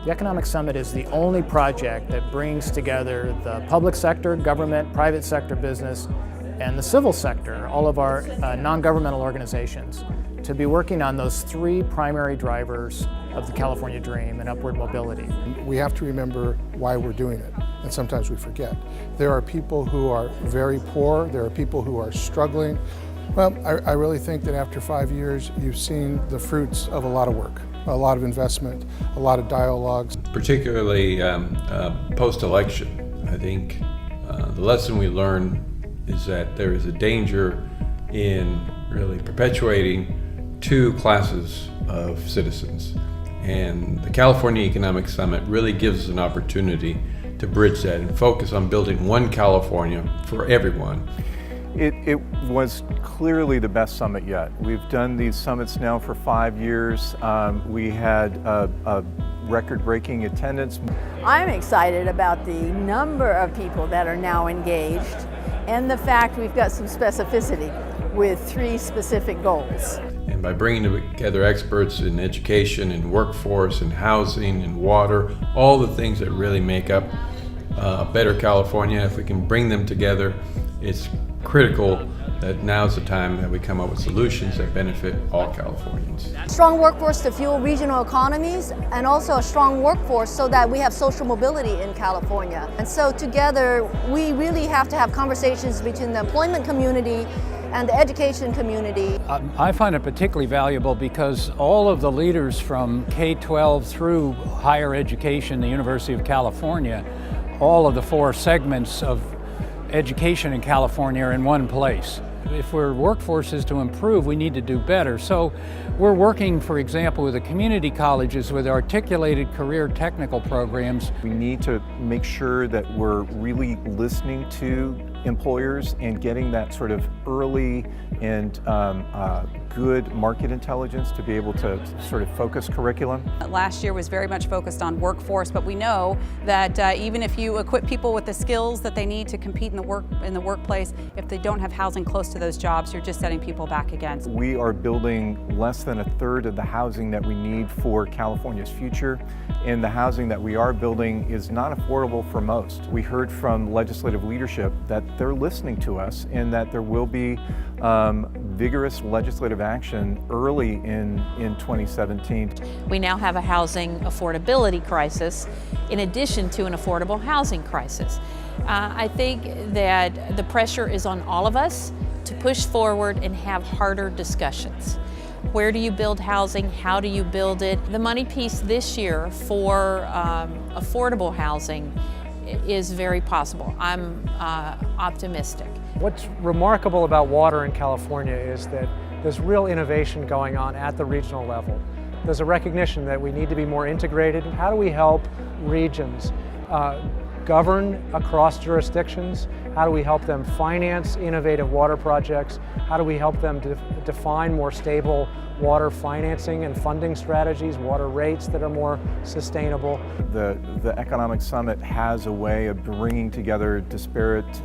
The Economic Summit is the only project that brings together the public sector, government, private sector business, and the civil sector, all of our non-governmental organizations, to be working on those three primary drivers of the California dream and upward mobility. We have to remember why we're doing it, and sometimes we forget. There are people who are very poor, there are people who are struggling. Well, I really think that after 5 years, you've seen the fruits of a lot of work, a lot of investment, a lot of dialogues. Particularly post-election, I think the lesson we learned is that there is a danger in really perpetuating two classes of citizens. And the California Economic Summit really gives us an opportunity to bridge that and focus on building one California for everyone. It was clearly the best summit yet. We've done these summits now for 5 years. We had a record-breaking attendance. I'm excited about the number of people that are now engaged and the fact we've got some specificity with 3 specific goals. And by bringing together experts in education and workforce and housing and water, all the things that really make up a better California, if we can bring them together, it's critical that now's the time that we come up with solutions that benefit all Californians. Strong workforce to fuel regional economies, and also a strong workforce so that we have social mobility in California. And so together, we really have to have conversations between the employment community and the education community. I find it particularly valuable because all of the leaders from K-12 through higher education, the University of California, all of the 4 segments of education in California are in one place. If our workforce is to improve, we need to do better. So we're working, for example, with the community colleges with articulated career technical programs. We need to make sure that we're really listening to employers and getting that sort of early and good market intelligence to be able to sort of focus curriculum. Last year was very much focused on workforce, but we know that even if you equip people with the skills that they need to compete in the workplace, if they don't have housing close to those jobs, you're just setting people back again. We are building less than 1/3 of the housing that we need for California's future, and the housing that we are building is not affordable for most. We heard from legislative leadership that they're listening to us and that there will be vigorous legislative action early in 2017. We now have a housing affordability crisis in addition to an affordable housing crisis. I think that the pressure is on all of us to push forward and have harder discussions. Where do you build housing? How do you build it? The money piece this year for affordable housing is very possible. I'm optimistic. What's remarkable about water in California is that there's real innovation going on at the regional level. There's a recognition that we need to be more integrated. How do we help regions govern across jurisdictions? How do we help them finance innovative water projects? How do we help them define more stable water financing and funding strategies, water rates that are more sustainable? The Economic Summit has a way of bringing together disparate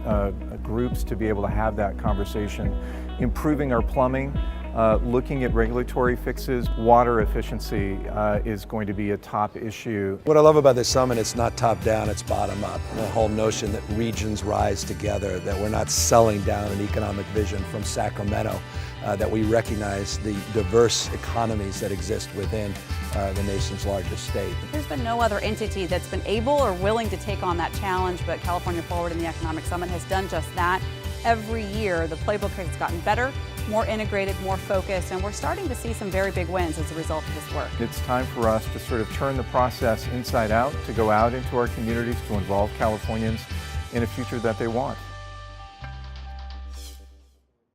groups to be able to have that conversation, improving our plumbing, looking at regulatory fixes. Water efficiency is going to be a top issue. What I love about this summit, it's not top down, it's bottom up. The whole notion that regions rise together, that we're not selling down an economic vision from Sacramento, that we recognize the diverse economies that exist within the nation's largest state. There's been no other entity that's been able or willing to take on that challenge, but California Forward and the Economic Summit has done just that. Every year, the playbook has gotten better, more integrated, more focused, and we're starting to see some very big wins as a result of this work. It's time for us to sort of turn the process inside out, to go out into our communities, to involve Californians in a future that they want.